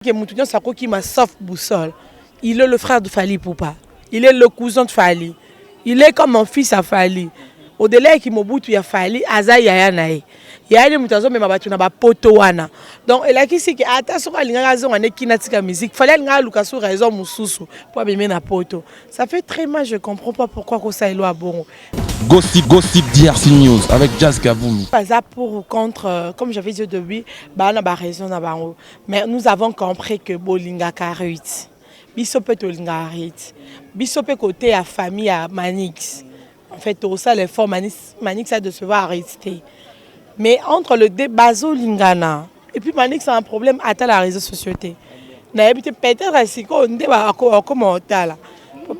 Que Moutounian Sako qui m'a sauf boussole. Il est le frère de Fali Poupa. Il est le cousin de Fali. Il est comme mon fils à Fali. Au-delà qui Mobutu ya Fali, Aza Yaya Nae. Yaya Moutazo mais mabatu na ba poto wana. Donc elle a qui c'est que attention à l'inga raison on est qui natika musique. Fallait l'inga lukasu raison mususu pour abîmer na poto. Ça fait très mal, je comprends pas pourquoi que ça est loin bon. Gossip DRC News avec Jazz Kaboumi. Pas ça pour ou contre, comme j'avais dit au début, bah on a raison na bango. Mais nous avons compris que Bolinga Karuit. Bisope Tolinga Harit. Bisope côté à famille à Manix. En fait, tout ça, les formes Manix a de se voir arrêter. Mais entre le débazo Lingana et puis Manix a un problème à la réseau société. Peut-être si on débat comment là.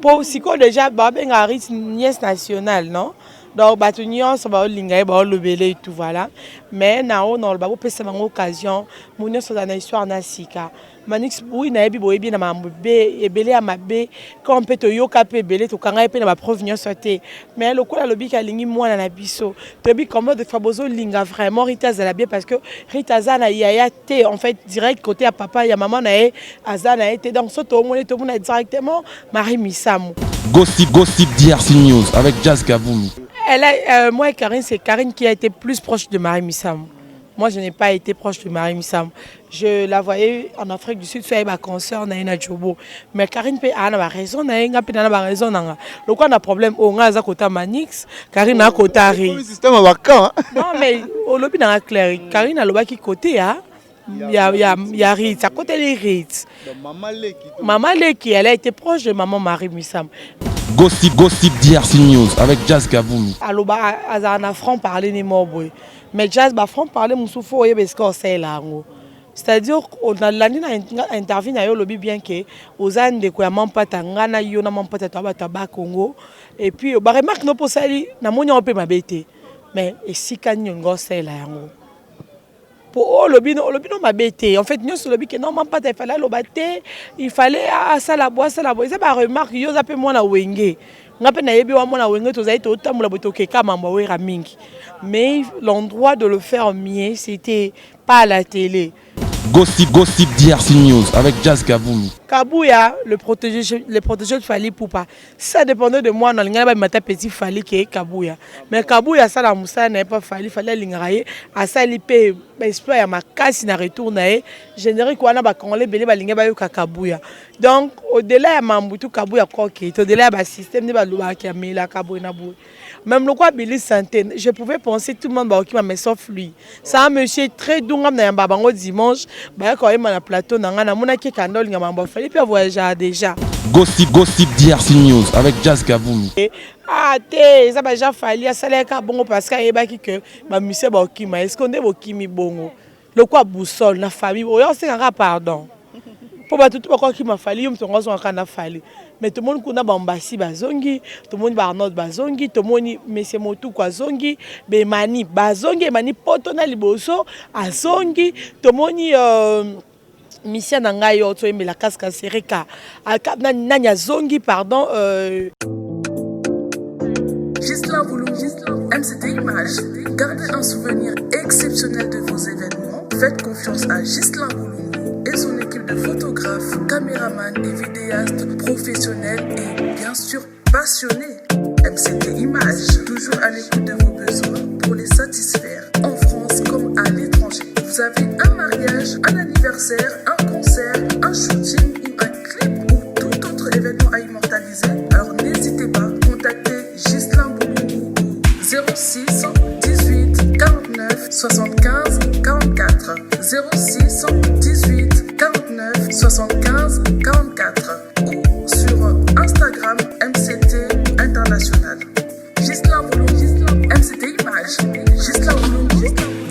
Pour si on déjà babeng Harit nièce nationale, non? Donc batunion ça va Linga ba le belé et tout voilà. Mais nao non le babo peut c'est une occasion, mon sur une histoire nasika. Manix oui na ebi boye bien na mambe ebele ya mabe quand peut to yoka pe belé to kanga pe na ba provenance sauté. Mais le kola lobi ka lingi mwana na biso. To bi comment de fabozo linga vraiment Rita za la bien parce que Rita za na yaya té en fait direct côté à papa ya maman na e azana été donc so to mona directement Marie Missamu. Gossip DRC News avec Jazz Kaboumi. Moi et Karine, c'est Karine qui a été plus proche de Marie Missam. Moi, je n'ai pas été proche de Marie Missam. Je la voyais en Afrique du Sud, soit ma consoeur Naïna Djobo. Mais Karine a raison, Naïna a raison. Donc, on a un problème. On a un côté Manix, Karine a un côté Harry. Non, mais au lobby dans la claire, Karine a le qui côté. Il y a Ritz, à côté des Ritz. Maman Leki, elle a été proche de maman Marie Missam. Gossip DRC News avec Jazz Kaboumi. Alors, à franc parler ni mobile. Mais Jazz, franc parler, mon souffle, il y a des scores, c'est là. C'est-à-dire, on a l'année intervient à lobby bien que aux années de quoi pas tangana yo na pas taba Congo et puis bah remarque no pour ça na monya on peut m'abêter mais et si kanyo c'est là. Pour le lobby no m'abêter en fait nous sur le lobby que non pas il fallait lobater il fallait ça la bois ça ba remarque yo zape moi na wenge ngape na yebi wa moi na wenge to zaite otamula botoke kama mbawera mingi mais l'endroit de le faire mieux c'était pas à la télé. Gossip DRC News avec Jazz Kaboumi. Kabouya, le protégé de Fali Poupa. Ça dépendait de moi. Dans le Ngaba, il petit Fali qui est Kabouya. Mais Kabouya, ça la moussa n'est pas Fali. Fallait l'ingrailler. À ça, il peut exploiter ma casse na retourner. Générer quoi na ba Congolais belé ba l'ingaba yo Kabouya. Donc au-delà de Mambutu Kabouya koké. Au-delà du système de balouba qui a mis la Kabouya na bou. Même le quoi Billy Santé, je pouvais penser tout le monde qui m'a mais sauf lui. Ça un monsieur très doux comme dans babango dimanche. Bah quand il m'a na plateau na mona ki kandol ngamba fallait pas voyager déjà. Gossip DRC News avec Jazz Kaboumi. Ah té ça va déjà fallu ça les ka bongo parce que eba ki que ba monsieur ba okima est-ce qu'on est okimi bongo. Le quoi boussole na famille oyo c'est un pardon. Pour ba tout quoi qui m'a fallu yo mtongo zo kana fallu. Mais tout le monde kuna bambasi bazongi, tout le monde barnod bazongi, tout le monde monsieur motu kwa zongi, be mani bazongi mani poto na liboso azongi, tout le monde mission nangai oto emela kaska sereka nanya zongi pardon Gisela Boulou, MCT Images. Gardez un souvenir exceptionnel de vos événements. Faites confiance à Gisela Boulou et son équipe de photographes, caméramans et vidéastes professionnels et bien sûr passionnés. MCT Images, toujours à l'écoute de vos besoins pour les satisfaire en France comme à l'étranger. Vous avez un mariage, un anniversaire, un concert, un shooting ou un clip ou tout autre événement à immortaliser, alors n'hésitez pas à contacter Gisela Boulou au 06 18 49 75 44 06 18 49 75 44 ou sur Instagram MCT International. Gisela Boulou, MCT Images, Gisela Boulou,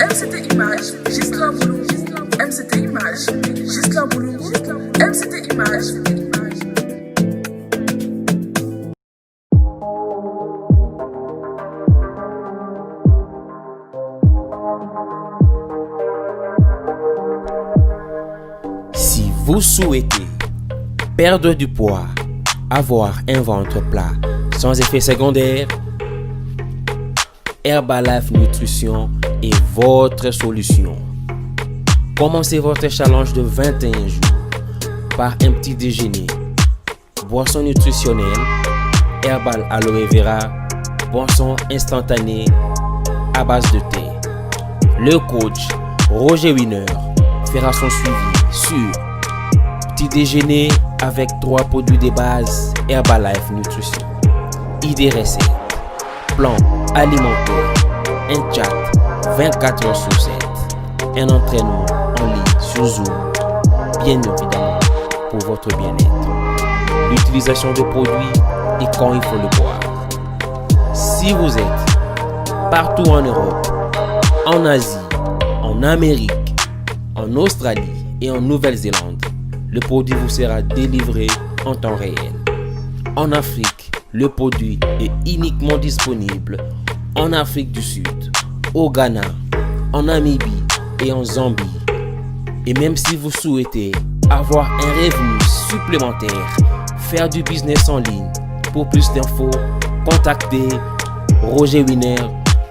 MCT Images, Gisela Boulou, MCT Images, Gisela Boulou, MCT Images. Si vous souhaitez perdre du poids, avoir un ventre plat sans effet secondaire, Herbalife Nutrition est votre solution. Commencez votre challenge de 21 jours par un petit déjeuner. Boisson nutritionnelle, herbal aloe vera, boisson instantanée à base de thé. Le coach Roger Wiener fera son suivi sur petit déjeuner avec 3 produits de base Herbalife Nutrition, idées recettes, plan alimentaire, un chat 24 heures sur 7, un entraînement en ligne sur Zoom, bien évidemment pour votre bien-être, l'utilisation de produits et quand il faut le boire. Si vous êtes partout en Europe, en Asie, en Amérique, en Australie et en Nouvelle-Zélande, le produit vous sera délivré en temps réel. En Afrique, le produit est uniquement disponible en Afrique du Sud, au Ghana, en Namibie et en Zambie. Et même si vous souhaitez avoir un revenu supplémentaire, faire du business en ligne, pour plus d'infos, contactez Roger Wiener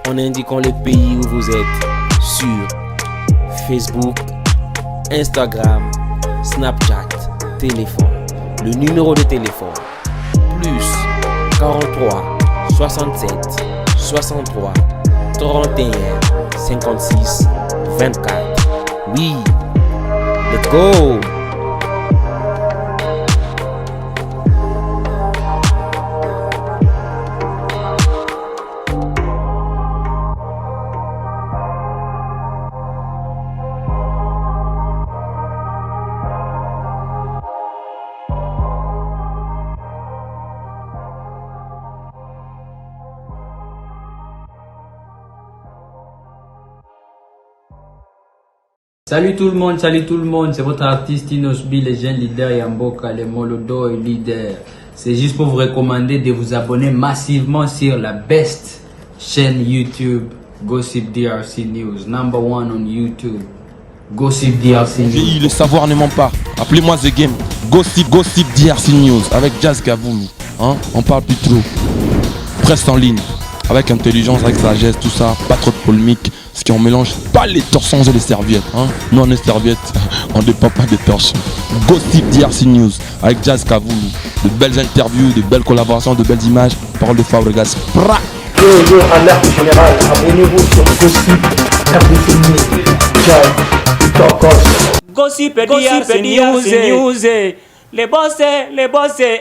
en indiquant le pays où vous êtes sur Facebook, Instagram, Snapchat, téléphone. Le numéro de téléphone plus 43 67 63 31 56 24. Oui, let's go! Salut tout le monde, c'est votre artiste Inosbi, les jeunes leaders Yamboka, les Molodo et leaders. C'est juste pour vous recommander de vous abonner massivement sur la best chaîne YouTube, Gossip DRC News, #1 on YouTube, Gossip DRC News. Le savoir ne ment pas. Appelez-moi The Game. Gossip DRC News avec Jazz Gavoulou. Hein? On parle plus trop. Presse en ligne. Avec intelligence, avec sagesse, tout ça. Pas trop de polémique. Parce qu'on mélange pas les torsons et les serviettes. Hein? Nous on est serviettes, on ne dépend pas des torsons. Gossip DRC News avec Jazz Gavoulou. De belles interviews, de belles collaborations, de belles images. Parole de Fabregas. Yo, alerte générale, abonnez-vous sur Gossip DRC News. Jazz, Tokos. Gossip DRC News. Les boss,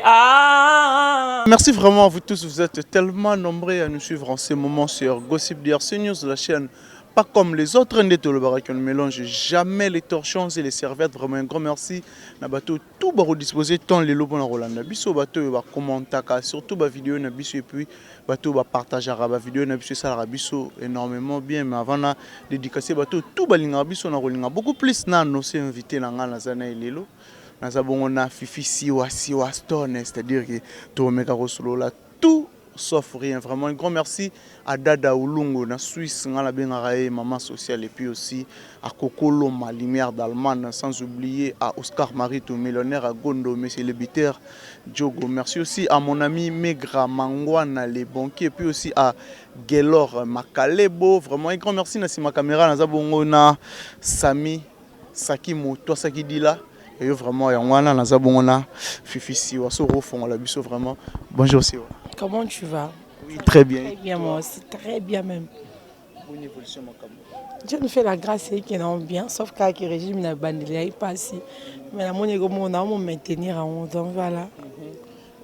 ah. Merci vraiment à vous tous, vous êtes tellement nombreux à nous suivre en ce moment sur Gossip DRC News, la chaîne pas comme les autres qui ne mélange jamais les torchons et les serviettes. Vraiment un grand merci. Na bateau tout baro disposé tant les lobons en Rolanda. Biso bateau va commenter surtout ba vidéo na biso et puis bateau va partager ba vidéo na biso ça la biso énormément bien mais avant na dédicacer bateau tout balinga biso na Rolinga beaucoup plus na nos invité na ngana zana elelo. Nous avons Fifi Siwa Stone, c'est-à-dire que tout le monde tout sauf rien. Vraiment un grand merci à Dada Oulungo, na Suisse, na la Bengarae, Maman Sociale, et puis aussi à Kokolo, ma lumière d'Allemagne, sans oublier à Oscar Marito, millionnaire à Gondo, Monsieur le Biter, Diogo. Merci aussi à mon ami Megra Mangwana, les banquiers, et puis aussi à Gelor Makalebo. Vraiment un grand merci à ma caméra, na Zabongo, na Sami Sakimo, toi Saki Dila. Et vraiment, il y a Fifi Siwa, la biso vraiment. Bonjour Siwa. Comment tu vas? Oui, très bien. Très bien, moi aussi, très bien même. Bonne évolution, mon camarade. Dieu nous fait la grâce et qu'il est bien, sauf qu'avec le régime, il n'a pas ici. Mais la monnaie, on a maintenir en donc voilà.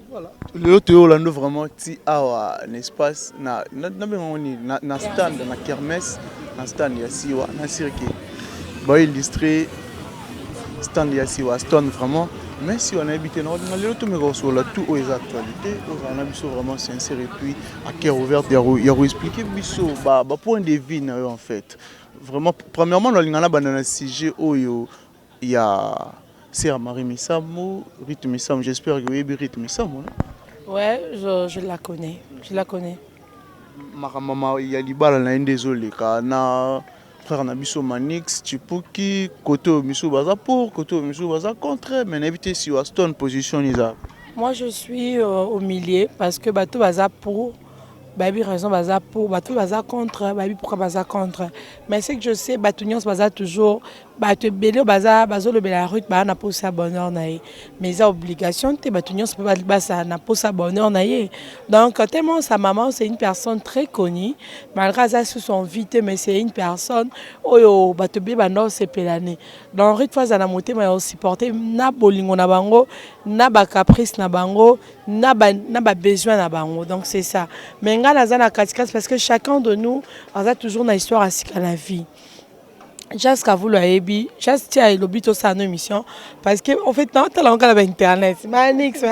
Voilà. Le haut Orlando vraiment ti a un espace na stand na kermesse, na stand ya Siwa, na cirque. Ba illustré stand ya Siwa Stone vraiment. Mais si on a habité dans le tout mais tout aux actualités, on a biso vraiment sincère et puis à cœur ouvert, il y a expliqué biso ba point de vue en fait. Vraiment premièrement dans l'ingana banana sujet où il y a Sœur Marie Misamo, Rite Misamo, j'espère que vous avez Rite Misamo. Ouais, je la connais. Je la connais. Ma maman il y a libala na désolé kana frère Nabiso Manix, Chipuki, côté Miso Baza pour, côté Miso Baza contre, mais n'évitez si Aston position Isa. Moi je suis au milieu parce que Bato Baza pour, Babi raison Baza pour, Bato Baza contre, Babi pourquoi Baza contre. Mais c'est que je sais, Batunions Baza toujours bato ebele bazolobela la route baa na posa bonheur na ye mais eza obligation te bato nyonso mpe basa na posa bonheur na ye donc tellement sa maman c'est une personne très connue malgré aza sous son vie te mais c'est une personne oyo bato ebele banda osepelane donc rite fois aza na motema ya osupporte na bolingo na bango na bacaprice na bango na besoin na bango donc c'est ça mais ngai naza na katikati parce que chacun de nous aza toujours na histoire asika na vie. Just qu'à vous l'aider, just tiens le but aussi à nos émissions parce que en fait non t'as l'engagement internet Manix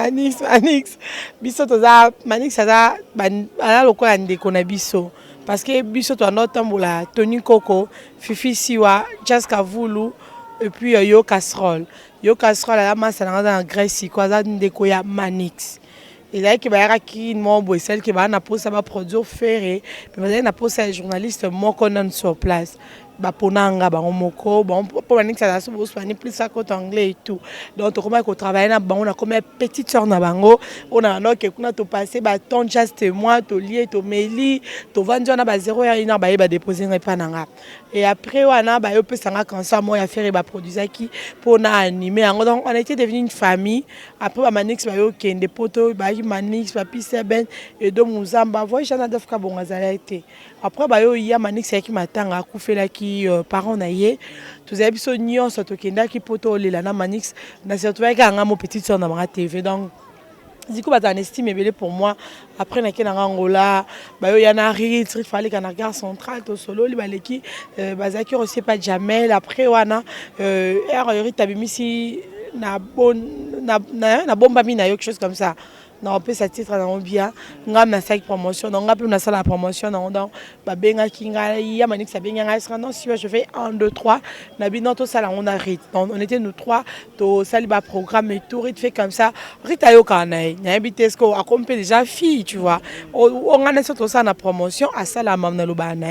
biso toza Manix ça ala loko ya ndeko na biso parce que biso to na tambola Tony Coco Fifi Siwa just qu'à vous et puis yo casserole la masse dans Grèce quoi ça ndeko ya Manix et là qui va qui mon boy celle qui va na poste ça va produire ferré mais va na poste un journaliste mon connant sur place baponanga bango moko bon pour Manix ça se bosse plus ça côté anglais et tout donc on commence à travailler na bango na comme petite sœur na bango on a donc kuna to passer ba ton just moi to lié to meli to vendre na ba 0 ya ina ba déposer pas nanga et après wana ba yo peut sanga quand ça moi ya faire ba produire qui pour na animer donc on était devenu une famille après ba Manix ba yo kende poto ba Manix ba Piseben et do Muzamba voyez jana dafka bongazala été après ba yo ya Manix qui matanga akufela qui parents na ye tous avez biso nyonso to kenda ki poto lela na Manix na surtout avec nga mo petite sœur na ma TV donc du coup ba t'en estime ebele pour moi après na kena Angola ba yo ya na rit fallait kana gare centrale to solo li baleki bazaki aussi pas Jamel après wana rit tabimisi na bomba mina yo quelque chose comme ça non peut ça titre dans bien ngam na sac promotion donc ngam na salle la promotion donc ba benga kinga ya Manix benga nga non si je fais 1 2 3 na bino to sala on a rit donc on était nous trois to sali ba programme et tout rit fait comme ça rit ayo kana nya bitesco accompagner déjà fille tu vois on a surtout ça na promotion à sala mamna lo ba na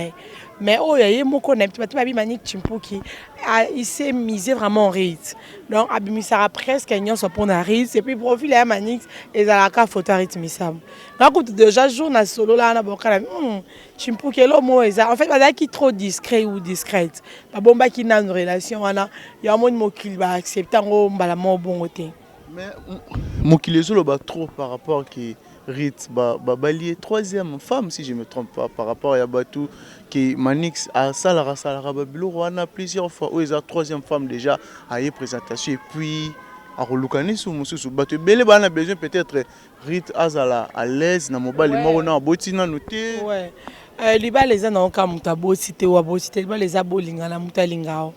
mais oh yé moko na petit babi Manix Chimpuki il s'est misé vraiment en rite donc abimisara presque ignon so pour na rite et puis profil ya Manix et zalaka photo rite misam na coup déjà jour na solo là na bokala Chimpuki lo mo eza en fait bazaki qui trop discret ou discrète ba bomba qui na une relation wana ya mon mokil ba accepter ngo mbala mo bongo te mais mokil zo lo ba trop par rapport qui Rit balié troisième femme si je me trompe pas par rapport à Batou qui Manix a salara babilo on a plusieurs fois où ils a troisième femme déjà à y présentation et puis à relukani sous mususu Batou belé ba na besoin peut-être Rit azala à l'aise na mobile mo na botina noté ouais liba les ana oka mutabo cité wa bo cité liba les abolinga na mutalingao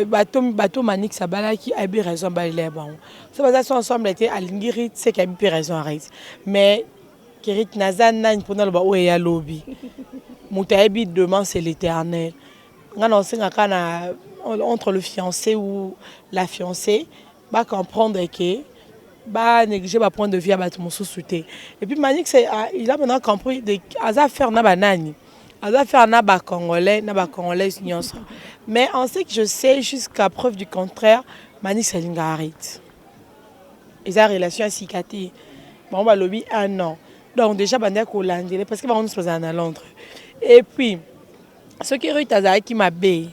bato Manix abalaki a bien raison ba les bon ça va ça ensemble était alingi Rit c'est qu'il a bien raison arrête mais Rit nazan nan pour na ba o ya lobby mutabi demain c'est l'éternel ngana singa kana entre le fiancé ou la fiancée ba comprendre que ba négliger ba point de vue à ba tout souté et puis Manix il a maintenant compris de asa faire na banani asa faire na ba congolais nyonso mais on sait que je sais jusqu'à preuve du contraire Manix alinga Rit ils a relation à Sikati bon ba lobby un an donc déjà banda ko landele parce que ba on se passe à Londres et puis ce qui Rit azaki mabe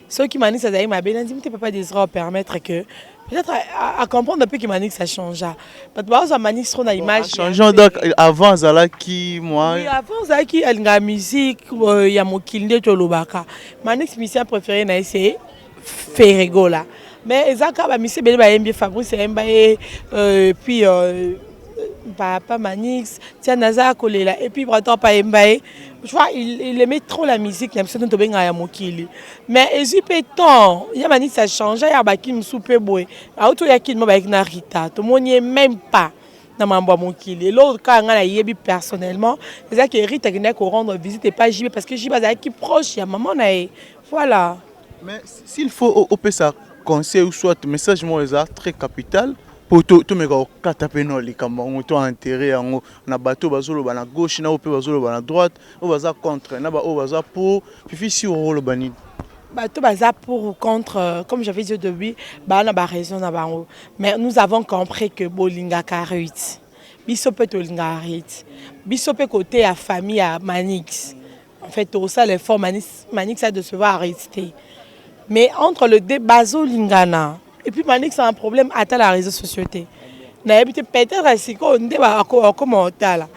ce qui Manix azaki mabe n'dit papa désira permettre que peut-être à comprendre un peu que Manix a changé. Parce que Manix trop na image. Changeant donc avant Zala qui moi. Oui, avant Zala qui a la musique il y a mon kilde tolobaka. Manix mission préféré na c'est Ferrego là. Mais Zaka ba mission belle ba MB Fabrice Mbaye puis papa Manix tiens naza kolela et puis bratan pa Mbaye. Je vois il aimait trop la musique même si on benga ya mokili mais ezipétant ya Manix ça change ya ba kim soupe boy auto ya kin mo ba na Rita to monier même pas na mambo mokili l'autre quand nga na yebi personnellement c'est ça que Rita qui n'a qu'au rendre visite et pas JB parce que JB za qui proche ya maman na voilà mais s'il faut au ça conseil ou soit message moi très capital pour tout me katape no likambo on to enterrer en na bateau bazolo bana gauche na ope bazolo bana droite o baza contre na ba o baza pour fifi si o lo bani bateau baza pour ou contre comme j'avais dit au début ba na ba raison na bango mais nous avons compris que bolinga karuit biso peut tolinga rit biso peut côté à famille à Manix en fait tout ça les formes Manix a de se voir arrêter mais entre le débazo lingana et puis Manix a un problème à la réseau société na habité peut-être siko nde ba comment tala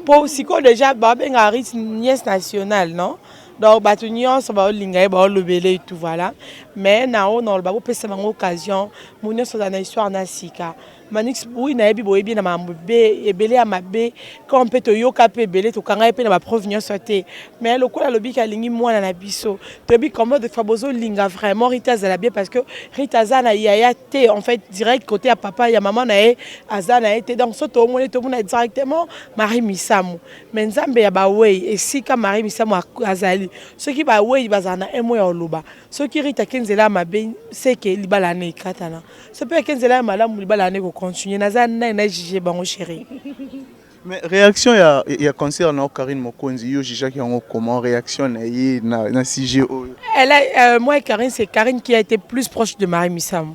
pour siko déjà ba benga rit nièce nationale non donc batu nyonso ba linga ba lobele et tout voilà mais na on ba ko pesa bango occasion mo nyonso na histoire na sika Manix oui na yebi boyebi na mambe ebele ya mabe quand peut to yoka pe ebele to kanga pe na ba preuve nyonso te mais le kola lobi ka lingi mwana na biso to bi comment de fabozo linga vraiment Rita za bien parce que Rita za na yaya te en fait direct côté à papa ya maman na e azana été donc so to mona directement Marie Misamu mais nzambe ya ba wey et si ka Marie Misamu azali ceux qui ba wey bazana emo ya oloba ceux qui Rita kenzela mabe c'est que libala ne katana ce peut kenzela malamu libala ne continuer nazana na jije bango chéri. Mais réaction il y a concernant Karine Mokonzi yo jija qui ont comment réaction na CGO. Elle a moi Karine c'est Karine qui a été plus proche de Marie Missam.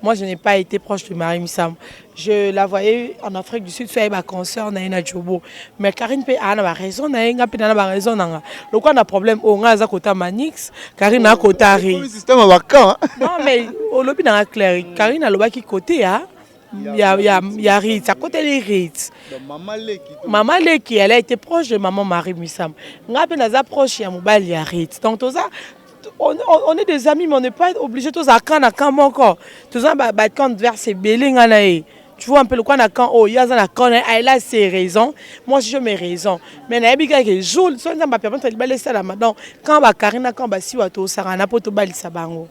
Moi je n'ai pas été proche de Marie Missam. Je la voyais en Afrique du Sud soit ma concert na ina Jobo. Mais Karine peut a na raison na nga pe na ba raison na. Le quoi na problème o nga za kota Manix, Karine na kota ri. Le système vacant. Non mais au lobi na clair, Karine a lobaki côté a il y a Ritz, à côté des Ritz. Maman Leki, elle a été proche de maman Marie Missam. On a bien proche de Moubali à Ritz. Donc, on est des amis, mais on n'est pas obligé de faire un camp encore. Tout ça, quand vers ces bélings, tu vois un peu le coin quand oh il y a un camp, elle a ses raisons. Moi, j'ai mes raisons. Mais il y a des gens qui jouent, ça ne va pas permettre de baler ça là maintenant. Quand Karina, quand si wato sarana poto bali sabango.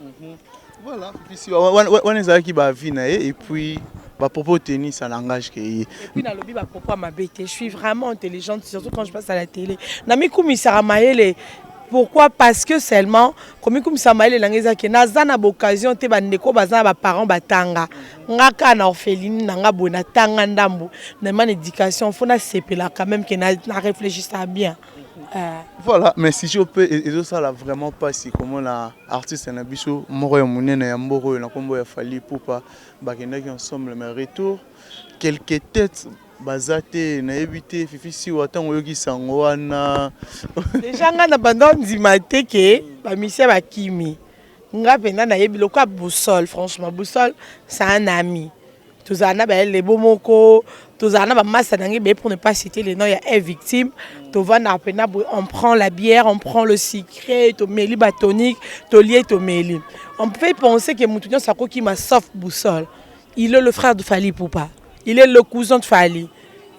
Voilà. Puis si on est qui va venir et puis bah propos tennis ça langage que et puis dans le bi bah propos ma bête je suis vraiment intelligente surtout quand je passe à la télé nami kumi saramayele pourquoi parce que seulement comme saramayele langeza ke nazana occasion te bandeko bazana ba parents batanga ngaka na orpheline nanga bona tanga ndambo na man éducation faut na sepela quand même que na réfléchir ça bien. Voilà, mais si je peux, et ça là vraiment pas si comment la artiste na biso moro ya munene ya mboro na kombo ya fali poupa bakenda qui ensemble mais retour quelques têtes bazate na éviter fifi si watango yoki sango wana déjà nga na bandon ndimate ke ba misia ba kimi nga penda na yebi lokwa boussole franchement boussole c'est un ami tous ana ba les bomoko tous ana ba massa nangi be pour ne pas citer les noms il y a une victime on prend la bière on prend le sucré to meli batonique to lié to meli on peut penser que Moutounion Sako qui m'a sauf boussole il est le frère de Fali Poupa il est le cousin de Fali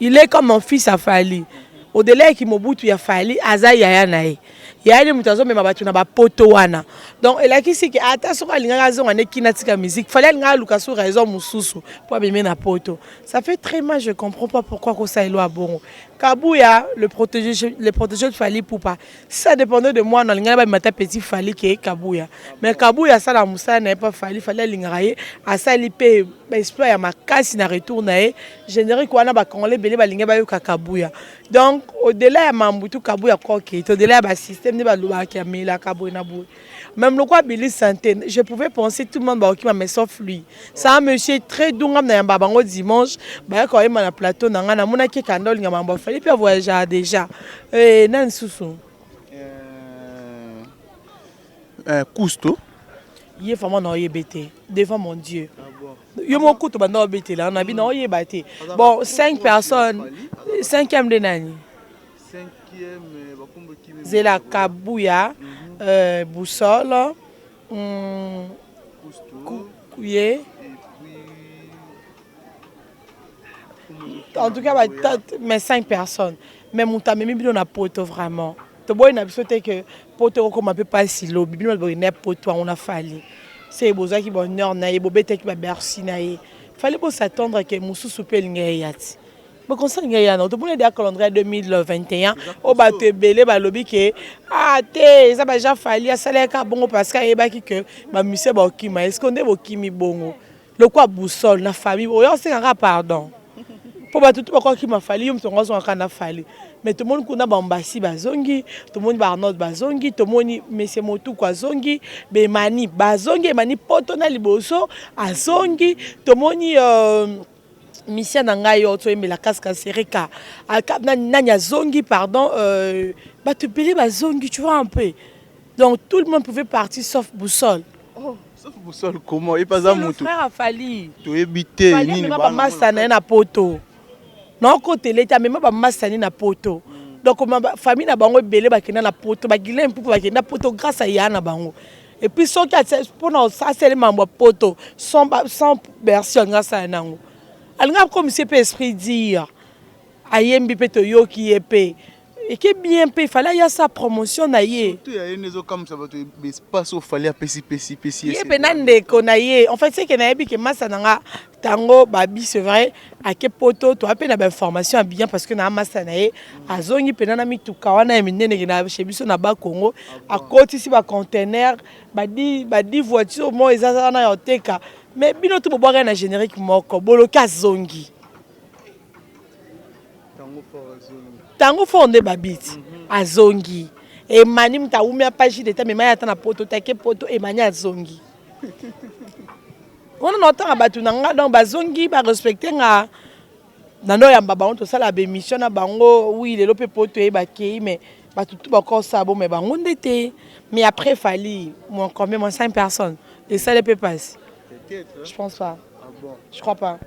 il est comme mon fils à Fali au-delà qui Mobutu ya Fali aza yaya nae yaya mutazo me mabatu na ba poto wana donc elle a qui c'est que attention alinga raison on est kinatika musique fallait alinga luka sur raison mususu pour bien na poto ça fait très mal je comprends pas pourquoi ko ça elo a bon Kabouya le protégé de Fali Poupa ça dépendait de moi dans alinga ba mata petit Fali qui est Kabouya mais Kabouya ça la musa n'est pas Fali fallait alinga raye à ça lipe espoir ya makasi na retour nae générique wana ba congolais belé ba linga ba yo Kabouya donc au-delà ya mambutu Kabouya koke au-delà ba système ne ba loba ki amela Kabouya na bou même le quoi Billy Santé je pouvais penser tout le monde ba qui m'a sauf lui c'est un monsieur très dungam na yamba bango dimanche ba ko yema na plateau na ngana mona ki kandol nga mambo fallait puis voyager déjà nan susu Cousteau il est vraiment non yébété devant mon Dieu yo mo kuto banda obété là on a bien non yébété bon 5 personnes 5e de nani 5e bakombo qui Zela Kabouya Boussole Couye en tout cas mais 5 personnes mais mon ta même on a poto vraiment to boy na biso te que poto comme un peu pas si lo bibino boy na poto on a fallu c'est boza qui bonheur na yebo bete qui ba bercy na ye fallait pas s'attendre que mususu pe linga yati bon concerne ya na to bon le calendrier 2021 o ba te belé ba lobi que ah te ça ba ja fallu a sala ka bongo parce que yeba ki que ba mise ba okima est-ce qu'on est bokimi bongo le quoi boussole na famille o yo c'est un pardon pour ba tout quoi qui m'a fallu yo mtongo zo kana fallu mais tout le monde kuna bambasi bazongi tout le monde ba Arnaud bazongi tout le monde monsieur Motu kwa zongi be mani bazongi mani poto na liboso azongi tout le monde mission nanga yo to emela kaska sereka nanya zongi pardon ba te belé bazongi tu vois un peu Donc tout le monde pouvait partir sauf Boussole. Oh, sauf Boussole comment? Et pas à mon frère a fallu. Tu es bité. Fallait même pas massaner na poto. Non côté l'état même pas massaner na poto. Donc ma famille na bango belé ba kena na poto, ba gilem pour ba kena poto grâce à yana bango. Et puis ceux qui pour ça c'est les membres poto sans version grâce à nango. Alinga comme c'est pas esprit dire. Ayembi peto yo qui épée. Et qui bien payé, il fallait y a sa promotion naïe. Il y a une comme ça va te espace au fallait péci. Et benande konaïe. En fait c'est que naïe que massa nanga tango babi c'est vrai à quel poto tu as peine d'information bien parce que na massa naïe azongi penana mi tukawana minene na chez biso na ba Congo à côté ici ba conteneur badi voiture mo ezana na yoteka mais bino to boboka na générique moko boloka zongi. Tango fondé babiti azongi et mani mta umia page d'état mais maya tana poto take poto et mani azongi on entend abatu nanga donc bazongi ba respecter nga nando ya baba on to sala ba émission na bango oui les lope poto e ba kei mais batu tout ba ko sabo mais bango ndete mais après fali moi quand même 5 personnes et ça les peut passer je pense pas je crois pas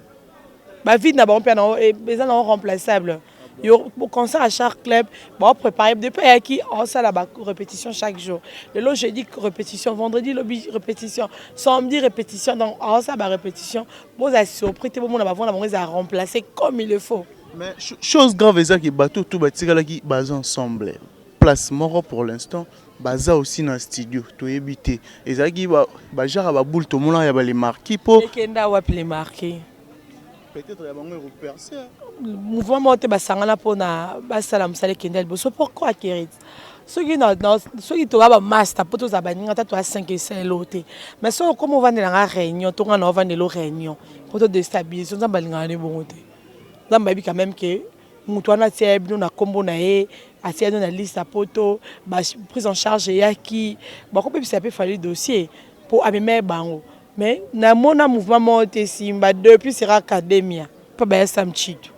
ba vie na ba on peut et besoin non remplaçable. Pour concert à chaque club, bon préparer depuis qui on ça la répétition chaque jour. Le lot jeudi répétition, vendredi lobby répétition, samedi répétition donc on ça ba répétition. Bon ça surpris tout le monde va voir la remplacer comme il le faut. Mais chose grave c'est que bateau tout batika là qui base ensemble. Place mort pour l'instant, baza aussi dans studio, tout éviter. Et ça qui ba genre ba boule tout le monde y a les marqués pour. Et kenda wa les marqués. Peut-être il y a bango repercer. Mouvement monté basangana pona basala musale kendel boso pourquoi kérit ceux qui to ba master poto za baninga ta to a 5 et 5 loté mais so comme on va dans la réunion to ngana va dans la réunion poto déstabiliser on za balinga ne bongote za mbabi quand même que mutu ana tie bino na kombo na e atia na liste poto ba prise en charge ya ki ba ko pe ça peut falloir dossier pour amemer bango mais na mona mouvement monté simba depuis sera academia pas ba samchitu.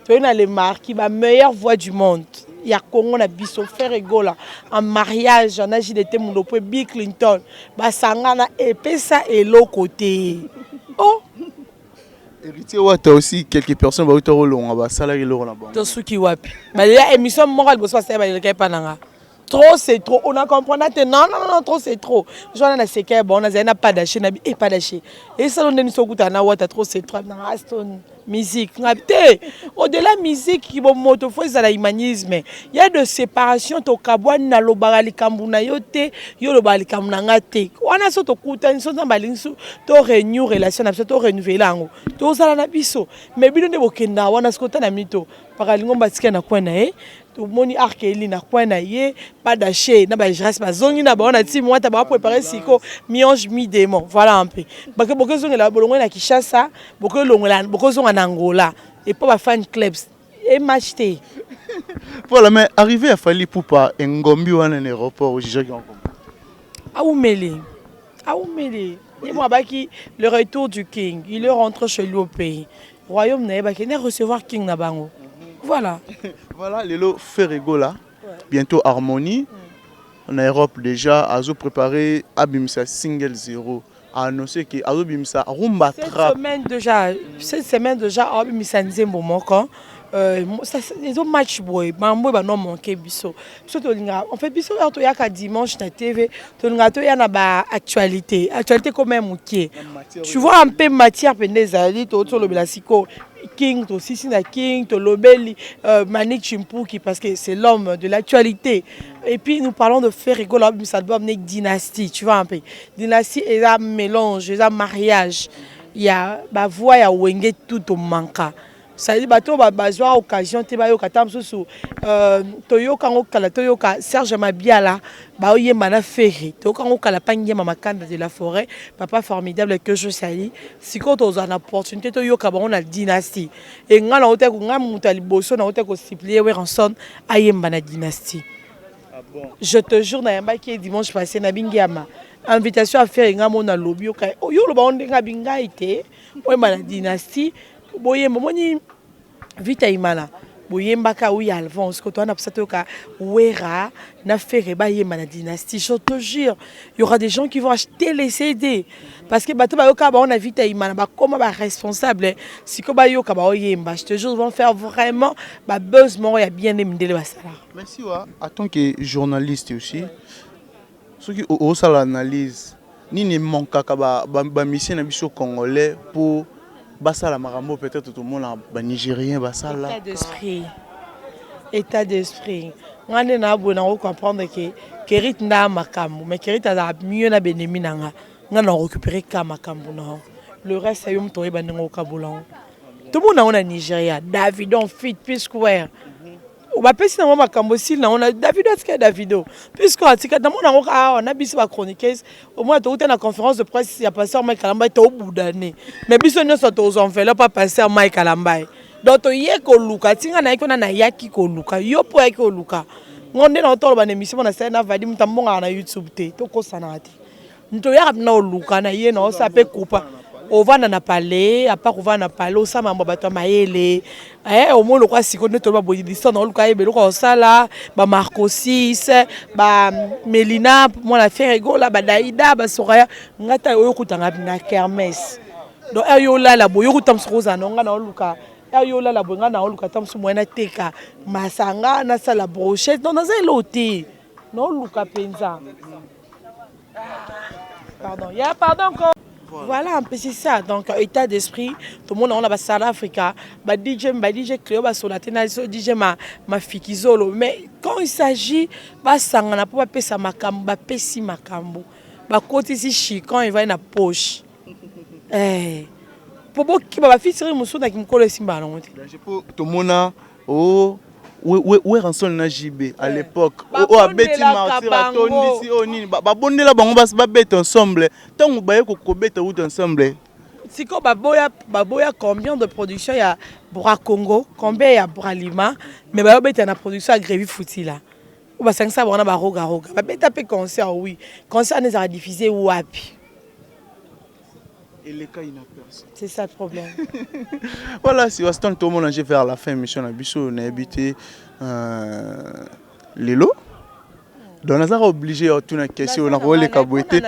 Tu as les marques, la meilleure voix du monde. Il y a Congo, na biso frère Egola en mariage, on a JDT Moundopo, Bill Clinton, Basangana et Pessa et l'autre côté. Oh. Héritier Wata aussi quelques personnes va autour long, va salarié long là-bas. Dans ce qui wapi. Mais il y a émission morale, bosso ça va le pananga. Trop c'est trop, on a compris non trop c'est trop. Je on a séqué bon, on a pas d'acheter et pas d'acheter. Et ça on est sokuta na Wata trop c'est trop na Aston. Musique, au-delà musique qui bon moto faut ça l'humanisme. Il y a de séparation to kabwan na lobara likambuna yote, yo lobara likamuna ngate. Wana so to kuta so na balinsu to renew relation na to renouveler ango. To sala na biso. Mais bino de bokenda wana skota na mito. Paralingo batika na kwena to moni arkeli na kwena ye pas d'acheter na ba jras ba zongi na ba on a ti moi ta ba préparer siko mionge mi démon. Voilà un peu. Parce que beaucoup zongi la bolongo na Kinshasa, beaucoup longola, beaucoup zongi en Angola et pas fan clubs et m'acheter. Voilà, mais arrivé à Fali Poupa Ngombi wana en aéroport aujourd'hui encore. Aoumele. Et moi baki le retour du king, il est rentré chez lui au pays. Royaume na baki ne recevoir king na bango. Voilà. Voilà, Lelo Ferregola. Bientôt Harmonie. En Europe déjà, Azo préparé Abimsa Single 0. A annoncé que Azo Bimsa Rumba Trap. Cette semaine déjà, Abimsa Nzembo Moko. Ils ont match boy, mambo ba non manqué biso. En fait biso to yaka dimanche na TV, to ngato ya na ba actualité quand même qui. Tu vois un peu matière pendezali to le belasiko King to Sisi na King to Lobeli Manik Chimpuki parce que c'est l'homme de l'actualité. Et puis nous parlons de faire rigoler ça doit amener dynastie, tu vois un peu. Dynastie et un mélange, et un mariage. Il y a ba voix ya wenge tout au manka. Ça dit bateau bazwa occasion te ba yo katam susu toyoka ngokala toyoka Serge Mabiala ba oyemba na ferry toyoka ngokala pangie mama kanda de la forêt papa formidable que je salue siko to za na opportunité toyoka ba on a dynastie et ngala ote ko ngam mutali boso na ote ko supplier Weranson ayemba na dynastie. Je te jure na yamba qui dimanche passé na bingiama invitation à faire ngamo na lobby yo yo lo ba on nga binga ite oyemba na dynastie. Boye momoni vita imana boyembaka oui Alphonse ko to na psato ka wera na faire ba yema na dynastie, je te jure il y aura des gens qui vont acheter les CD parce que bato ba yoka ba on a vite imana ba comment ba responsable siko ba yoka ba oyemba, je te jure vont faire vraiment ba buzz mo ya bien emdele ba sala. Merci wa en tant que journaliste aussi ceux qui au ça l'analyse ni ne manque ka ba mission na biso congolais pour basala marambo peut-être tout le monde ba nigérien basala état d'esprit ngane na bona ko comprendre que Kerit na makambo mais Kerit a mieux na benemi nanga ngana récupérer ka makambo na le reste ayom to ba ngo ka bolan tout le monde na Nigeria Davido fit P-Square on va passer dans makambo si na on a Davido atika Davido puisque atika dans mon ngo on a biso ba chroniqueuse au moins to na conférence de presse il y a passé Mike Kalamba to boudane mais biso nyo so to enveloppe pas passer Mike Kalamba donc to ye ko luka tinga na iko na yaki ko luka yo po yaki ko luka ngonde na to ba émission na scène vadi mutambonga na YouTube te to ko sanati nto ya na luka na ye na ça peut couper on va na parler à part on va na parler au sama bato maele au moins le quoi siko ne to ba bodisa na luka ye belo ko sala ba Marco 6 ba Melina moi la faire ego la ba Daida ba Soraya ngata oyo kutanga na kermesse donc ayo la boyo kutamsoza na nga na luka ayo la bonga na luka tamsu mwena teka masanga na sala brochette non na zeloti no luka penza pardon ya pardon ko voilà un peu c'est ça donc état d'esprit tout le monde on a South Africa ba DJ Cleo ba solatena DJ ma fikizolo mais quand il s'agit ba sangana pour ba pesa makambo ba pesi makambo ba koti si chi quand il va na poche pour qui ba fitiri musuna kimkolo simba non je peux tout mona oh où est Ranson na JB à l'époque oh a Betty Martira Tony si oni ba bondela bango ba bête ensemble tant ba yeko ko bête out ensemble siko baboya combien de production ya Bra Congo combien ya Bra Lima mais ba bête na production à Grévi Foutila ou ba 500 bona ba roga ba bête pe concert oui concert ne sera diffusé wapi. Et les cas, il n'a personne. C'est ça le problème. Voilà, si on se tourne tout le monde vers la fin, mission Nabiso, on a habité Lelo. Donc, on a obligé à tout une question, on a volé Kabouete.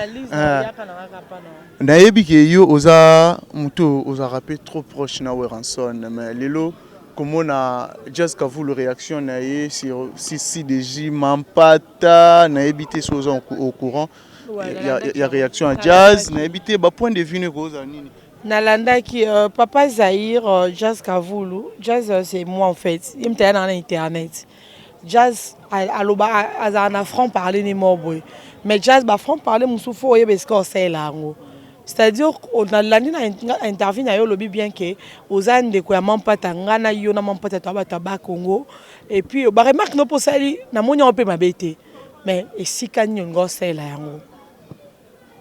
On a habité yo, on a rappelé trop proche na Ranson, mais Lelo, comme on a just qu'à vous le réaction, on a eu sur CDJ, Mampata, on a habité au courant. Il y a réaction à Jazz, n'a habité ba point de vue nini. Nalanda qui papa Zahir Jazz Kavoulu, Jazz c'est moi en fait. Il me tient dans internet. Jazz a franc parler ni moboy. Mais Jazz ba franc parler musufu oye besko c'est là ngo. C'est-à-dire on a l'année na interview na yo lobi bien que ozan de ko ya mampata ngana yo na mampata to ba taba Congo et puis ba remarque no posali na moni on peut mabete. Mais et si kanyo c'est là ngo.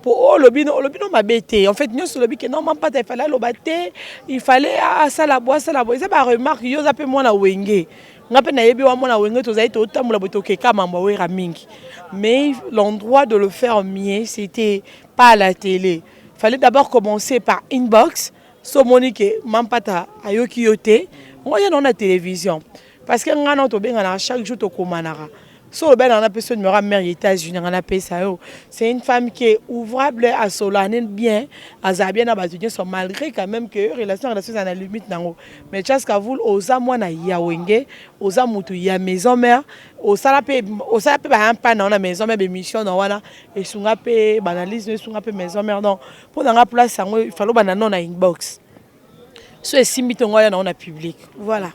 Pour le bino mabete en fait nous sur le bi que non même pas il fallait lobaté il fallait ça la bois ça ba remarque yo zape moi na wenge ngape na yebi wa moi na wenge to zaite otamula boto ke kama mbo wera mingi mais l'endroit de le faire mieux c'était pas à la télé. Il fallait d'abord commencer par inbox so monique même pas ta ayoki yote moi y a dans la télévision parce que ngana to benga na chaque jour to komanara. So ben on a personne numéro mère États-Unis on appelle ça. C'est une femme qui est ouvrable à Solane bien, à Zabien à Bazudien sont malgré quand même que relation à la limite nango. Mais chaque Kavoul osa moi na Yawenge, osa mutu ya maison mère, osa ba un pas na maison mère émission na wana et sunga pe banalise sunga pe maison mère non. Pour dans la place il fallait banana na inbox. So et simbi tongo ya na public. Voilà.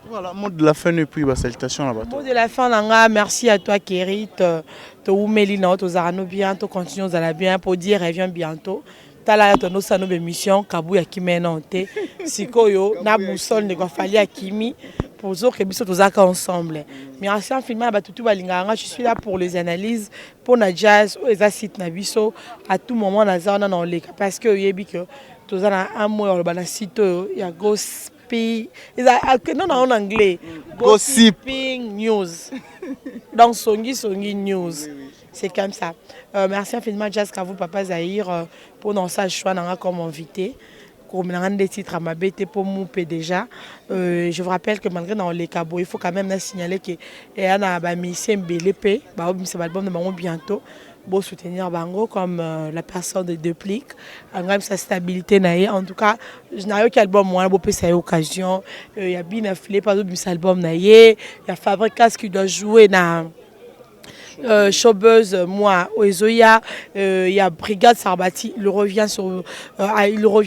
Voilà, mot de la fin et puis salutation là-bas. Mot de la fin, nanga, merci à toi Kerit, to oumeli na to zarano bien, to continuons à la bien pour dire reviens bientôt. Tala to no sano émission kabu ya kimenante. Sikoyo na boussole ne ko fali akimi pour zo que biso to zaka ensemble. Merci infiniment ba tutu balinganga, je suis là pour les analyses pour na jazz ou les sites na biso à tout moment na zana na leka parce que yebi que to zana un mot le bana site ya gospel. Non, en anglais. Gossiping News. Donc, Songi News. C'est comme ça. Merci infiniment, Jazz Kavou, Papa Zahir, pour dans sa choix comme invité. comme des titres à ma bête pour mon déjà. Je vous rappelle que malgré dans les cabos, il faut quand même signaler que y a un musicien BLP, c'est l'album de Maman bientôt. Pour soutenir Bango comme la personne de Duplique, en sa stabilité. En tout cas, je n'ai aucun album, moi, pour cette occasion. Il y a bien affilé par d'autres albums. Il y a Fabricas qui doit jouer dans Showbuzz, moi, Oezoya, il y a Brigade Sarbati, il revient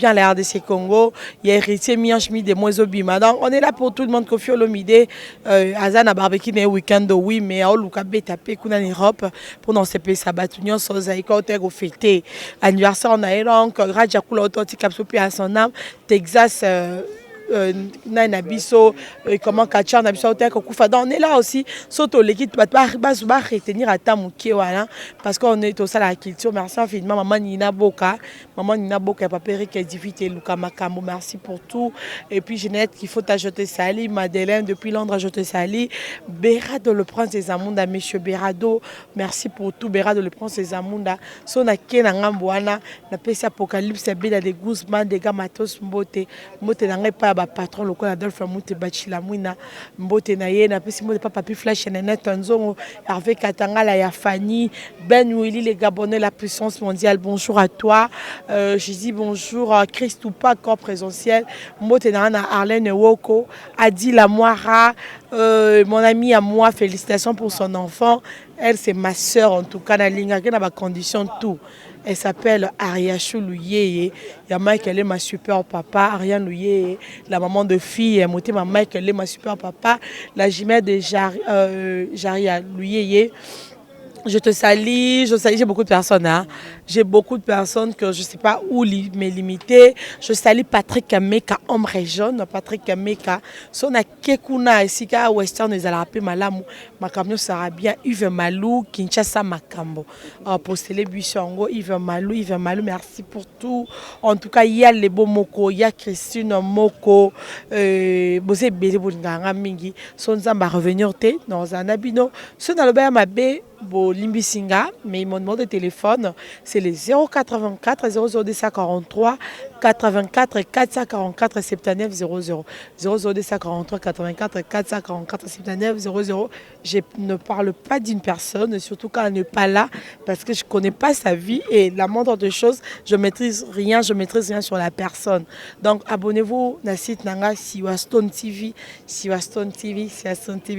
à la RDC Congo, il y a Héritier Mianchmi de Moiso Bima. Donc on est là pour tout le monde, Kofi Olomide, Azana Barbecue, ne week-end, oui, mais au Luka Betapé, qu'on en Europe, pour dans ces pays Sabatunion, Sozaïka, Otego fêté, anniversaire en Aéron, Raja Kula Ototi Kapsopi à son âme, Texas, Nabiso, comment Kachar Nabiso on est là aussi surtout l'équipe va retenir à Tamouké voilà parce qu'on est au ça la culture. Merci infiniment maman Nina Boka papéri qui est difficile Luka Makambo, merci pour tout. Et puis Jeannette qu'il faut ajouter Sali, Madeleine depuis Londres ajouter Sali, Berado le prince des Amunda, monsieur Berado, merci pour tout. Berado le prince des Amunda son a kena ngambwana na pesa apocalypse bela de Guzman de Gamatos mbote nangai pa patron le Adolphe Mouté Bachila Mouina mbote na ye na pesi mbote papa pi flash na net nzongo Hervé Katangala ya Fanny Ben Willy les Gabonais la puissance mondiale, bonjour à toi. Je dis bonjour à Christoupa corps présentiel mbote na Arlène Woko Adi Lamoira, mon ami à moi, félicitations pour son enfant. Elle c'est ma sœur en tout cas na linga na ba condition tout. Elle s'appelle Ariachou Louyeye. Il y a Mike, elle est ma super papa. Ariane Louyeye, la maman de fille. Elle ma Mike, elle est ma super papa. La jumelle de Jaria Louyeye. Je te salue, j'ai beaucoup de personnes. Hein. J'ai beaucoup de personnes que je ne sais pas où me limiter. Je salue Patrick Kameka, homme jaune. Patrick Kameka. Son a Kekuna, ici, à Western, ils allaient appeler Malamu. Makamyo Sarabia, Yves Malou, Kinshasa Makambo. Pour célébrer Yves Malou, merci pour tout. En tout cas, il y a les beaux Moko, il y a Christine Moko, Bosé Bélé Boulinganga Mingi. Son zamba revenir dans un abino. Son a le bain ma bé. Limbisinga, mais mon numéro de téléphone c'est le 084 00243 84 444 79 00 00243 84 444 79 00. Je ne parle pas d'une personne, surtout quand elle n'est pas là, parce que je ne connais pas sa vie et la moindre de choses, je ne maîtrise rien sur la personne. Donc abonnez-vous à site Nanga Siwaston TV,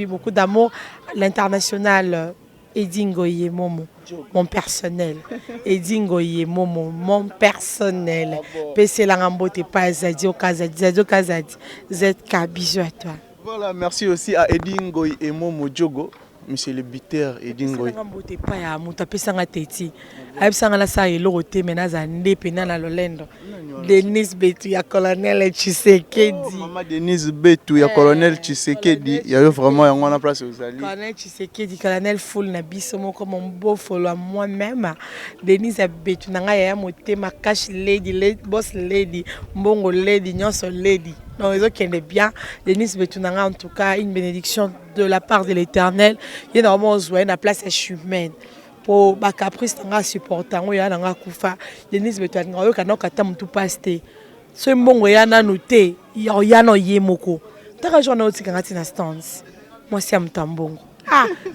beaucoup d'amour, l'international. Edingoye Momo, mon personnel. Edingoye Momo, mon personnel. PC Langambote pas Zadi Okazadi. ZK, bisous à toi. Voilà, merci aussi à Edingoye et Momo Djogo. Monsieur le Bitter Edingoye. Langambote pas ya muta pesa ngateti. Aibsanga la sa elorote menaza ndepena na lolendo. Denis Betu ya colonel Tshisekedi. Maman Denis Betu ya colonel Tshisekedi, il y a vraiment un grand place aux alliés. Colonel Tshisekedi, colonel full na biso moko mon beau follow moi-même. Denis Betu nanga ya motema cash lady, boss lady, mbongo lady, nyonso lady. Non, ils ont qu'elle est bien. Denis Betu nanga en tout cas une bénédiction de la part de l'Éternel. Il y a normalement besoin de place humaine. Pour ba caprice nga supportant ya nga kufa Denis Betu nga yo kana kata mutu paste so mbongo ya na noté ya no yemoko taka jona otika ngati na stance moi c'est amtambongo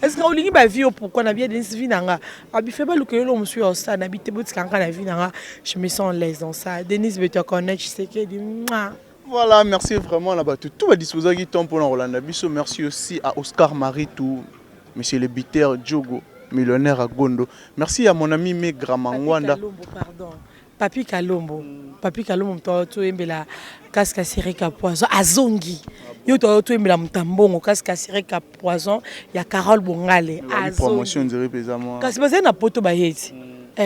est-ce que olingi ba vie pourquoi na bien Denis vie nanga abi fait ba lukelo musu yo ça na bité botika nga na vie nanga je me sens à l'aise dans ça. Denis Betu connaît je sais que dit voilà, merci vraiment là-bas tout va disposer qui tombe pour Rolanda Bisso. Merci aussi à Oscar Maritou, monsieur le Bitter Djogo, millionnaire à Gondo. Merci à mon ami Megra Mangwanda. Papi Kalombo, mtoto embela casque sirika poison azongi. Yo to embela mtambongo casque sirika poison ya Carole Bongale azongi. Promotion dirait pesamment. Kasi baze na poto bayeti.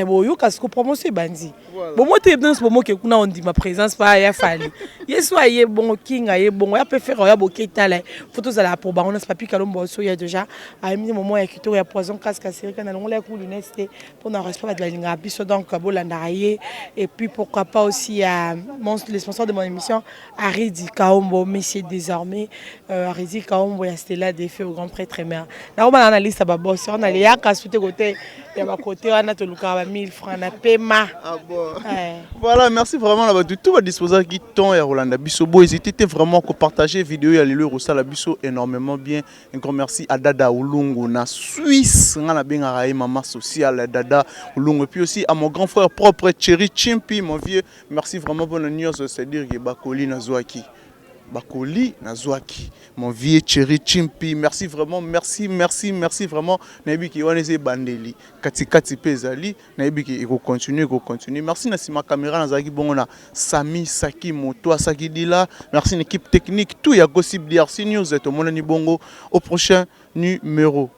Bon yo casque promotion bandi. Bon moi te dans ce moment que kuna on dit ma présence pas ya fali. Yeso aye bon kinga ye bon ya peut faire ya boketa la photos à la pour ba on a Papi Kalombo so ya déjà a mis moment ya kito ya poison casque sirika na longola ku luneste pour na respect de la linga biso donc bolandaraye et puis pourquoi pas aussi à le sponsor de mon émission Aridi Kaombo monsieur désormais Aridi Kaombo ya Stella défait au grand prêtre mère. Na on analyse ça ba boss on a les ya ka souté côté ya ba côté on a to luka ba 1000 francs na paiement. Ah bon Voilà, merci vraiment de tout va disposer qui ton et Rolanda Bissobo. N'hésitez vraiment à partager vidéo et à lire ça la Bisso énormément bien. Un grand merci à Dada Oulungu na Suisse, on a bien à maman sociale Dada Oulungu et puis aussi à mon grand frère propre Thierry Chimpi, mon vieux. Merci vraiment pour la news, c'est-à-dire que Bakoli Nazouaki. Bakoli Nazouaki, mon vieux Thierry Chimpi, merci vraiment, merci vraiment. Nabi ki wanese bandeli, kati pezali, nabi ki continue. Merci na ma caméra nazaki bongo na Sami Saki Moto Saki Dila, merci l'équipe technique tout ya Gossip DRC News et tout le monde ni bongo au prochain numéro.